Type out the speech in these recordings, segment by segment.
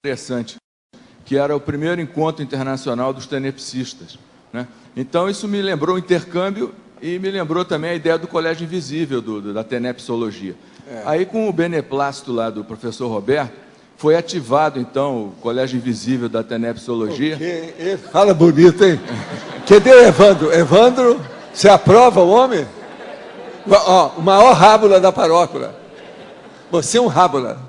interessante, que era o primeiro encontro internacional dos tenepsistas, né? Então, isso me lembrou o intercâmbio e me lembrou também a ideia do Colégio Invisível, da tenepsologia. Aí, com o beneplácito lá do professor Roberto, foi ativado, então, o Colégio Invisível da tenepsologia. Fala bonito, hein? Cadê o Evandro? Evandro, você aprova o homem? Ó, o maior rábula da paróquia. Você é um rábula.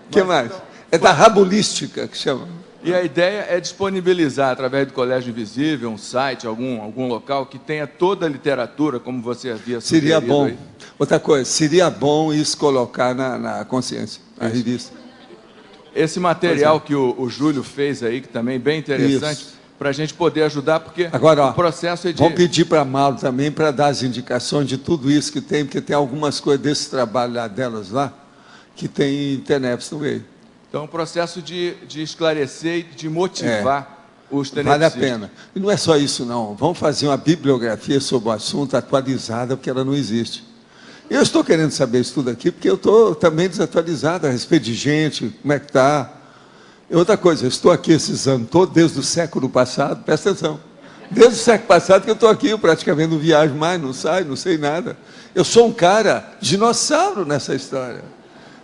O que mais? É da rabulística que chama. E a ideia é disponibilizar, através do Colégio Invisível, um site, algum local que tenha toda a literatura, como você havia sugerido. Seria bom. Aí. Outra coisa, seria bom isso colocar na consciência, na revista. Esse material que o Júlio fez aí, que também é bem interessante, para a gente poder ajudar, porque agora, ó, o processo é de... Vamos pedir para a Mauro também, para dar as indicações de tudo isso que tem, porque tem algumas coisas desse trabalho lá delas lá, que tem TENEPS no meio. Então, o processo de esclarecer e de motivar os tenepsistas. Vale a pena. E não é só isso, não. Vamos fazer uma bibliografia sobre o assunto atualizada, porque ela não existe. Eu estou querendo saber isso tudo aqui, porque eu estou também desatualizado a respeito de gente, como é que está. E outra coisa, eu estou aqui esses anos todos, desde o século passado, presta atenção. Desde o século passado que eu estou aqui, eu praticamente não viajo mais, não saio, não sei nada. Eu sou um cara dinossauro nessa história.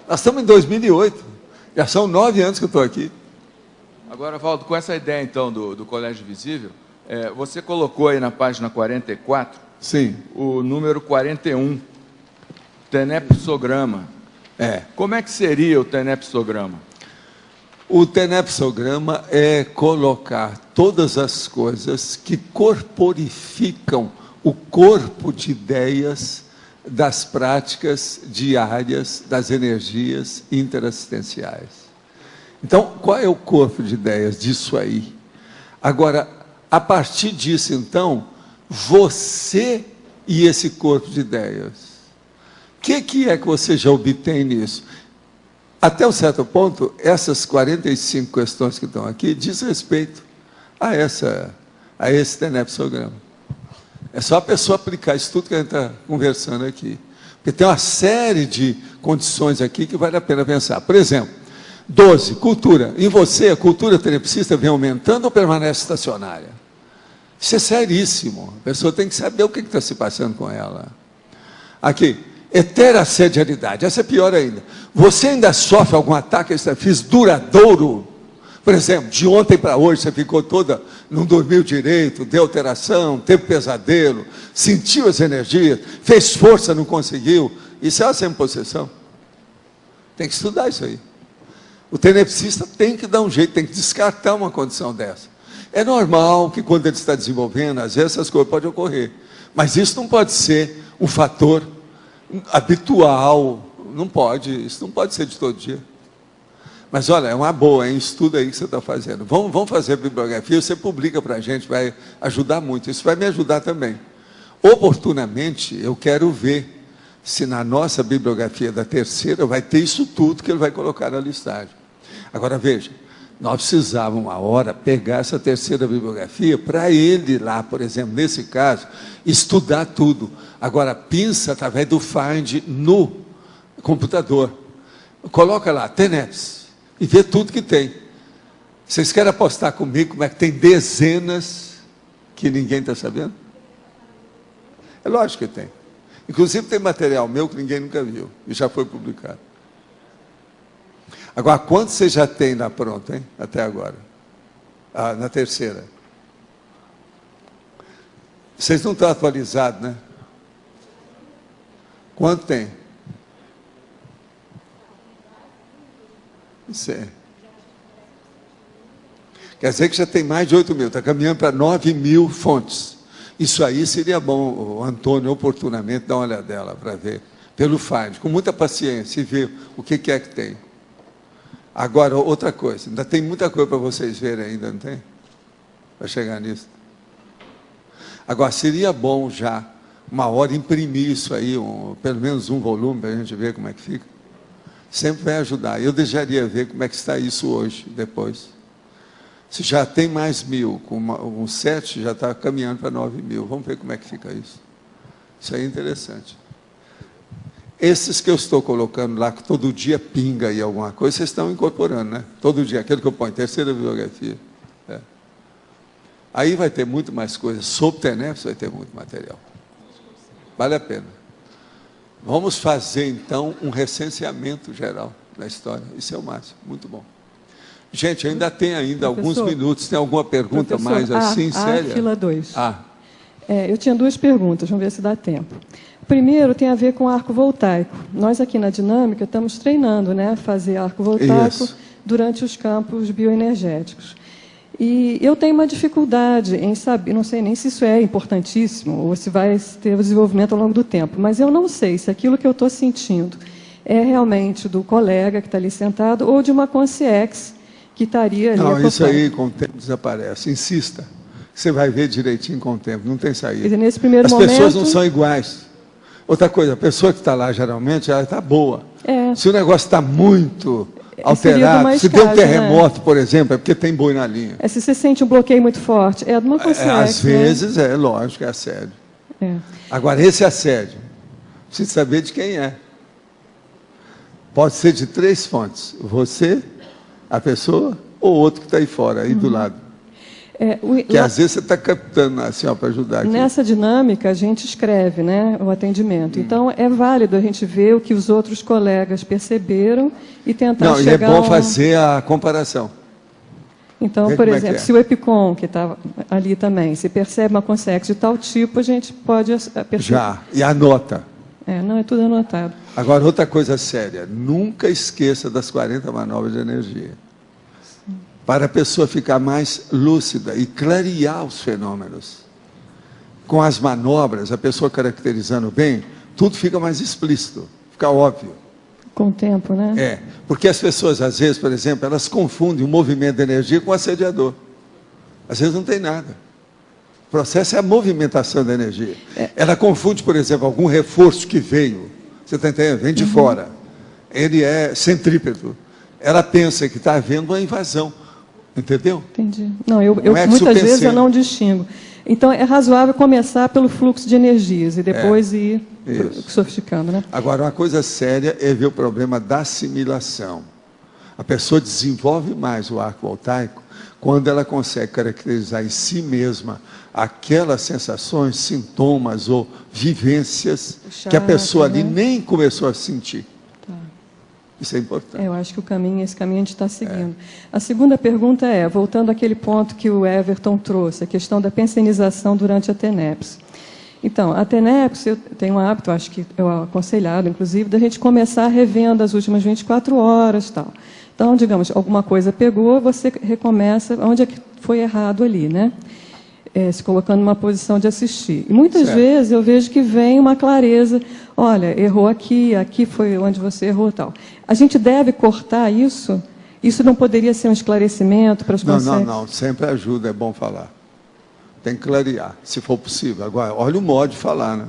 Nós estamos em 2008. Já são 9 anos que eu estou aqui. Agora, Valdo, com essa ideia, então, do Colégio Visível, você colocou aí na página 44, sim, o número 41, tenepsograma. Como é que seria o tenepsograma? O tenepsograma é colocar todas as coisas que corporificam o corpo de ideias das práticas diárias, das energias interassistenciais. Então, qual é o corpo de ideias disso aí? Agora, a partir disso, então, você e esse corpo de ideias, o que é que você já obtém nisso? Até um certo ponto, essas 45 questões que estão aqui diz respeito a esse tenepsograma. É só a pessoa aplicar isso tudo que a gente está conversando aqui. Porque tem uma série de condições aqui que vale a pena pensar. Por exemplo, 12, cultura. Em você, a cultura tenepsista vem aumentando ou permanece estacionária? Isso é seríssimo. A pessoa tem que saber o que está se passando com ela. Aqui, heterasedialidade. Essa é pior ainda. Você ainda sofre algum ataque extrafísico duradouro? Por exemplo, de ontem para hoje você ficou toda, não dormiu direito, deu alteração, teve pesadelo, sentiu as energias, fez força, não conseguiu. Isso é uma semi-possessão. Tem que estudar isso aí. O tenepsista tem que dar um jeito, tem que descartar uma condição dessa. É normal que quando ele está desenvolvendo, às vezes essas coisas podem ocorrer. Mas isso não pode ser um fator habitual. Não pode, isso não pode ser de todo dia. Mas olha, é uma boa, hein? Estuda aí que você está fazendo. Vamos fazer a bibliografia, você publica para a gente, vai ajudar muito. Isso vai me ajudar também. Oportunamente, eu quero ver se na nossa bibliografia da terceira vai ter isso tudo que ele vai colocar na listagem. Agora veja, nós precisávamos uma hora pegar essa terceira bibliografia para ele lá, por exemplo, nesse caso, estudar tudo. Agora, pinça através do Find no computador. Coloca lá, TENEPS. E ver tudo que tem. Vocês querem apostar comigo como é que tem dezenas que ninguém está sabendo? É lógico que tem. Inclusive tem material meu que ninguém nunca viu e já foi publicado. Agora, quantos você já tem lá pronto, hein? Até agora? Na terceira. Vocês não estão atualizados, né? Quanto tem? Isso é. Quer dizer que já tem mais de 8 mil, está caminhando para 9 mil fontes. Isso aí seria bom, o Antônio, oportunamente, dar uma olhadela para ver, pelo Find, com muita paciência, e ver o que é que tem. Agora, outra coisa, ainda tem muita coisa para vocês verem ainda, não tem? Para chegar nisso. Agora, seria bom já, uma hora, imprimir isso aí, pelo menos um volume, para a gente ver como é que fica. Sempre vai ajudar. Eu desejaria ver como é que está isso hoje, depois. Se já tem mais 1000, com 7 já está caminhando para 9 mil. Vamos ver como é que fica isso. Isso aí é interessante. Esses que eu estou colocando lá, que todo dia pinga aí alguma coisa, vocês estão incorporando, né? Todo dia, aquele que eu ponho, terceira bibliografia. Aí vai ter muito mais coisa. Sobre TENEPS vai ter muito material. Vale a pena. Vamos fazer, então, um recenseamento geral da história. Isso é o máximo. Muito bom. Gente, ainda tem alguns minutos. Tem alguma pergunta mais assim, séria? Fila 2. Eu tinha 2 perguntas, vamos ver se dá tempo. Primeiro tem a ver com arco voltaico. Nós aqui na Dinâmica estamos treinando, né, a fazer arco voltaico durante os campos bioenergéticos. E eu tenho uma dificuldade em saber, não sei nem se isso é importantíssimo ou se vai ter desenvolvimento ao longo do tempo, mas eu não sei se aquilo que eu estou sentindo é realmente do colega que está ali sentado ou de uma consciência que estaria ali. Não, isso aí com o tempo desaparece. Insista. Você vai ver direitinho com o tempo, não tem saída. Quer dizer, nesse primeiro As momento... pessoas não são iguais. Outra coisa, a pessoa que está lá, geralmente, ela está boa. Se o negócio está muito alterado, se der um terremoto, né, por exemplo, é porque tem boi na linha. Se você sente um bloqueio muito forte, é de uma consciência. Às vezes, lógico, é assédio. Agora, esse assédio, precisa saber de quem é. Pode ser de 3 fontes. Você, a pessoa, ou outro que está aí fora, aí do lado. Que às vezes você está captando assim, para ajudar aqui. Nessa dinâmica, a gente escreve, né, o atendimento. Então, é válido a gente ver o que os outros colegas perceberam e tentar chegar... Não, e é bom fazer a comparação. Então, por exemplo, se o EPICOM, que está ali também, se percebe uma consciência de tal tipo, a gente pode perceber. Já, e anota. Não, é tudo anotado. Agora, outra coisa séria, nunca esqueça das 40 manobras de energia. Para a pessoa ficar mais lúcida e clarear os fenômenos. Com as manobras, a pessoa caracterizando bem, tudo fica mais explícito, fica óbvio. Com o tempo, né? Porque as pessoas, às vezes, por exemplo, elas confundem o movimento de energia com o assediador. Às vezes não tem nada. O processo é a movimentação da energia. Ela confunde, por exemplo, algum reforço que veio, você está entendendo? Vem de fora. Ele é centrípeto. Ela pensa que está havendo uma invasão. Entendeu? Entendi. Não, muitas vezes eu não distingo. Então, é razoável começar pelo fluxo de energias e depois ir sofisticando, né? Agora, uma coisa séria é ver o problema da assimilação. A pessoa desenvolve mais o arco voltaico quando ela consegue caracterizar em si mesma aquelas sensações, sintomas ou vivências que a pessoa ali nem começou a sentir. Isso é importante. Eu acho que esse caminho a gente está seguindo. A segunda pergunta voltando àquele ponto que o Everton trouxe, a questão da pensenização durante a TENEPS. Então, a TENEPS, eu tenho um hábito, acho que eu aconselhado, inclusive, da gente começar revendo as últimas 24 horas e tal. Então, digamos, alguma coisa pegou, você recomeça onde é que foi errado ali, né? Se colocando numa posição de assistir. E muitas vezes eu vejo que vem uma clareza, olha, errou aqui, aqui foi onde você errou, tal. A gente deve cortar isso? Isso não poderia ser um esclarecimento para as consciências? Não, sempre ajuda, é bom falar. Tem que clarear, se for possível. Agora, olha o modo de falar, né?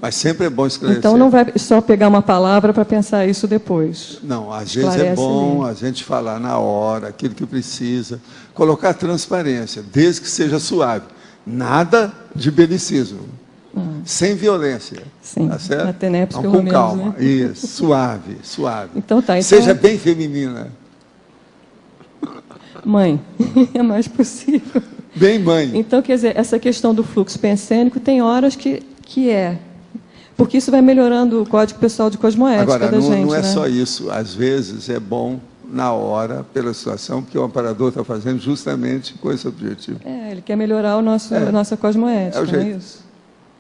Mas sempre é bom esclarecer. Então não vai só pegar uma palavra para pensar isso depois. Não, às vezes é bom a gente falar na hora, aquilo que precisa. Colocar transparência, desde que seja suave. Nada de belicismo. Sem violência. Sim, tá certo? Na TENEPS, então, pelo com menos, calma. né? Isso, suave. Então tá. Seja bem feminina. Mãe, é mais possível. Bem mãe. Então, quer dizer, essa questão do fluxo pensênico tem horas que porque isso vai melhorando o código pessoal de cosmoética da gente. Agora, não é né? só isso. Às vezes é bom na hora, pela situação, porque o amparador está fazendo justamente com esse objetivo. Ele quer melhorar a nossa cosmoética, é o jeito. Não é isso?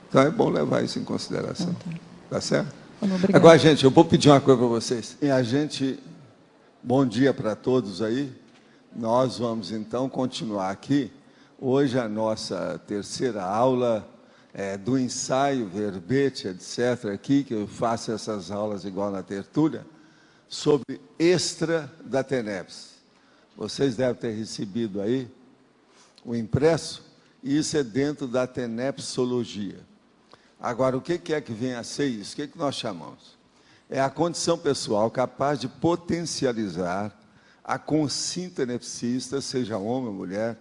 Então é bom levar isso em consideração. Tá certo? Obrigado. Agora, gente, eu vou pedir uma coisa para vocês. Bom dia para todos aí. Nós vamos, então, continuar aqui. Hoje a nossa terceira aula do ensaio, verbete, etc., aqui, que eu faço essas aulas igual na tertúlia, sobre extra da TENEPS. Vocês devem ter recebido aí o impresso, e isso é dentro da tenepsologia. Agora, o que é que vem a ser isso? O que nós chamamos? É a condição pessoal capaz de potencializar a consciência tenepsista, seja homem ou mulher,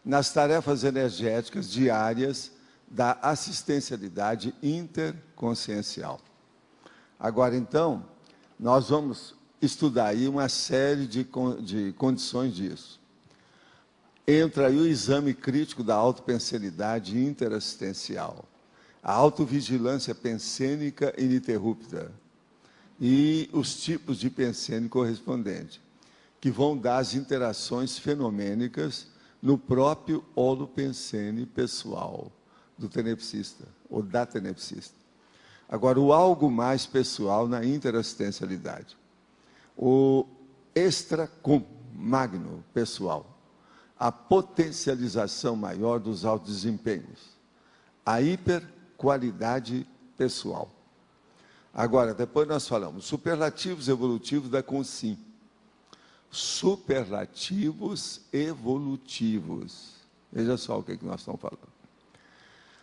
nas tarefas energéticas diárias da assistencialidade interconsciencial. Agora, então, nós vamos estudar aí uma série de condições disso. Entra aí o exame crítico da autopensenidade interassistencial, a autovigilância pensênica ininterrupta e os tipos de pensene correspondente, que vão dar as interações fenomênicas no próprio holopensene pessoal do tenepsista, ou da tenepsista. Agora, o algo mais pessoal na interassistencialidade. O extracum magno pessoal, a potencialização maior dos altos desempenhos, a hiperqualidade pessoal. Agora, depois nós falamos superlativos evolutivos da Consim. Superlativos evolutivos. Veja só o que nós estamos falando.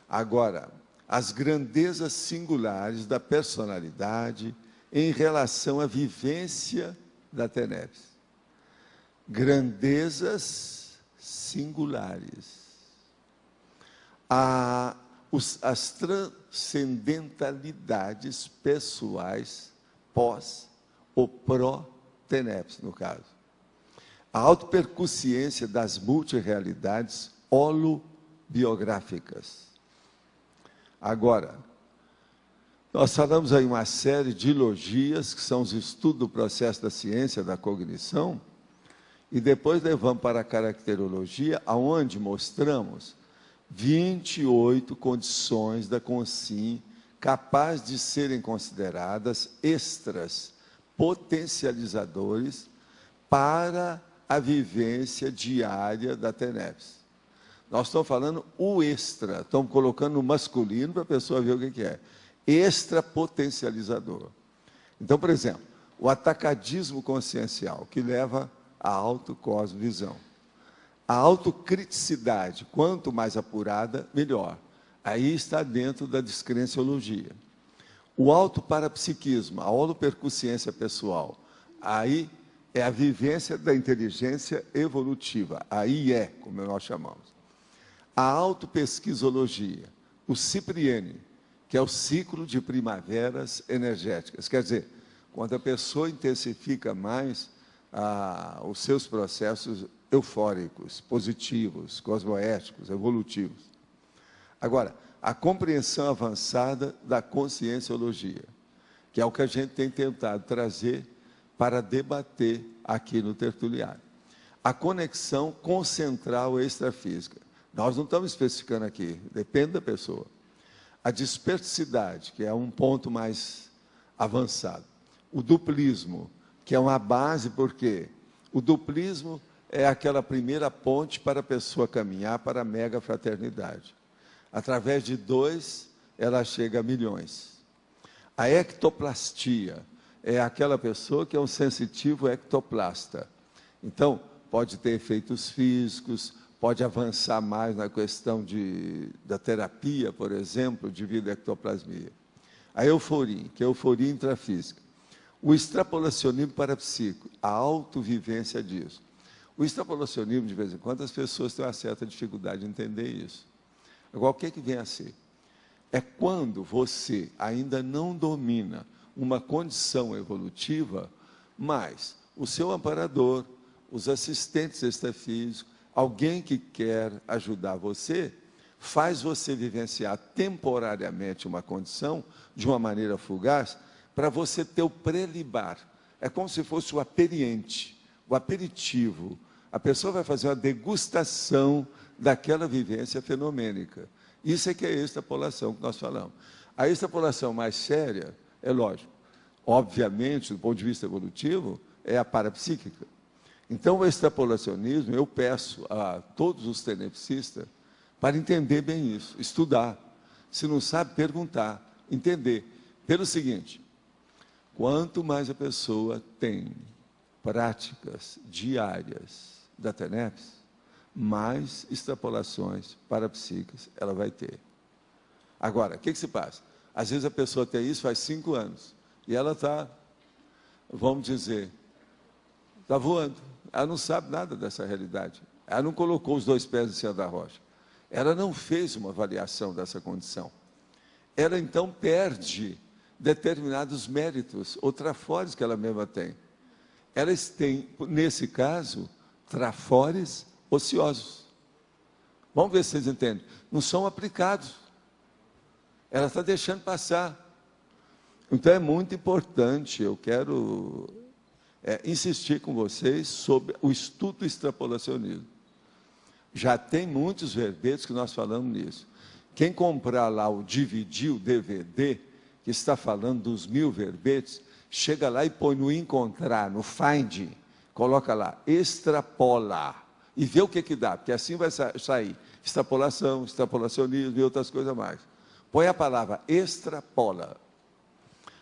Agora, as grandezas singulares da personalidade em relação à vivência da TENEPS. Grandezas singulares. As transcendentalidades pessoais pós ou pró-TENEPS, no caso. A autopercussiência das multirrealidades holobiográficas. Agora, nós falamos aí uma série de logias, que são os estudos do processo da ciência da cognição, e depois levamos para a caracterologia, aonde mostramos 28 condições da Consim capazes de serem consideradas extras, potencializadores para a vivência diária da TENEPS. Nós estamos falando o extra, estamos colocando no masculino para a pessoa ver o que é. Extra potencializador. Então, por exemplo, o atacadismo consciencial, que leva à autocosmovisão. A autocriticidade, quanto mais apurada, melhor. Aí está dentro da descrenciologia. O autoparapsiquismo, a holopercussiência pessoal, aí é a vivência da inteligência evolutiva. Aí é, como nós chamamos. A autopesquisologia, o Cipriani, que é o ciclo de primaveras energéticas. Quer dizer, quando a pessoa intensifica mais os seus processos eufóricos, positivos, cosmoéticos, evolutivos. Agora, a compreensão avançada da conscienciologia, que é o que a gente tem tentado trazer para debater aqui no tertuliário. A conexão concentral extrafísica. Nós não estamos especificando aqui, depende da pessoa. A dispersidade, que é um ponto mais avançado. O duplismo, que é uma base, porque o duplismo é aquela primeira ponte para a pessoa caminhar para a mega fraternidade. Através de dois, ela chega a milhões. A ectoplastia é aquela pessoa que é um sensitivo ectoplasta. Então, pode ter efeitos físicos, pode avançar mais na questão da terapia, por exemplo, devido à ectoplasmia. A euforia, que é a euforia intrafísica. O extrapolacionismo parapsíquico, a autovivência disso. O extrapolacionismo, de vez em quando, as pessoas têm uma certa dificuldade de entender isso. Agora, o que vem a ser? É quando você ainda não domina uma condição evolutiva, mas o seu amparador, os assistentes extrafísicos, alguém que quer ajudar você, faz você vivenciar temporariamente uma condição, de uma maneira fugaz, para você ter o prelibar. É como se fosse o aperiente, o aperitivo. A pessoa vai fazer uma degustação daquela vivência fenomênica. Isso é que é a extrapolação que nós falamos. A extrapolação mais séria, é lógico, obviamente, do ponto de vista evolutivo, é a parapsíquica. Então, o extrapolacionismo, eu peço a todos os tenepsistas para entender bem isso, estudar. Se não sabe, perguntar, entender. Pelo seguinte, quanto mais a pessoa tem práticas diárias da TENEPS, mais extrapolações parapsíquicas ela vai ter. Agora, o que se passa? Às vezes a pessoa tem isso faz 5 anos, e ela está, vamos dizer, está voando. Ela não sabe nada dessa realidade. Ela não colocou os 2 pés em cima da rocha. Ela não fez uma avaliação dessa condição. Ela, então, perde determinados méritos ou trafores que ela mesma tem. Elas têm, nesse caso, trafores ociosos. Vamos ver se vocês entendem. Não são aplicados. Ela está deixando passar. Então é muito importante, eu quero insistir com vocês sobre o estudo do extrapolacionismo. Já tem muitos verbetes que nós falamos nisso. Quem comprar lá o DVD, o DVD, que está falando dos 1000 verbetes, chega lá e põe no encontrar, no find, coloca lá, extrapola, e vê o que dá, porque assim vai sair extrapolação, extrapolacionismo e outras coisas mais. Põe a palavra extrapola.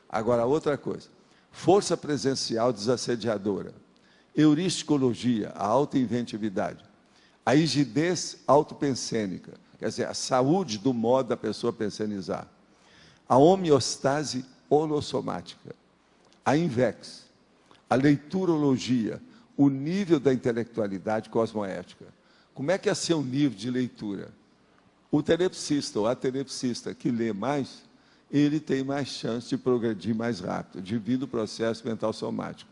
Agora, outra coisa, força presencial desassediadora, euristicologia, a autoinventividade, a rigidez autopensênica, quer dizer, a saúde do modo da pessoa pensenizar, a homeostase holossomática, a invex, a leiturologia, o nível da intelectualidade cosmoética. Como é que é seu nível de leitura? O tenepsista ou a tenepsista que lê mais, ele tem mais chance de progredir mais rápido, devido ao processo mental somático.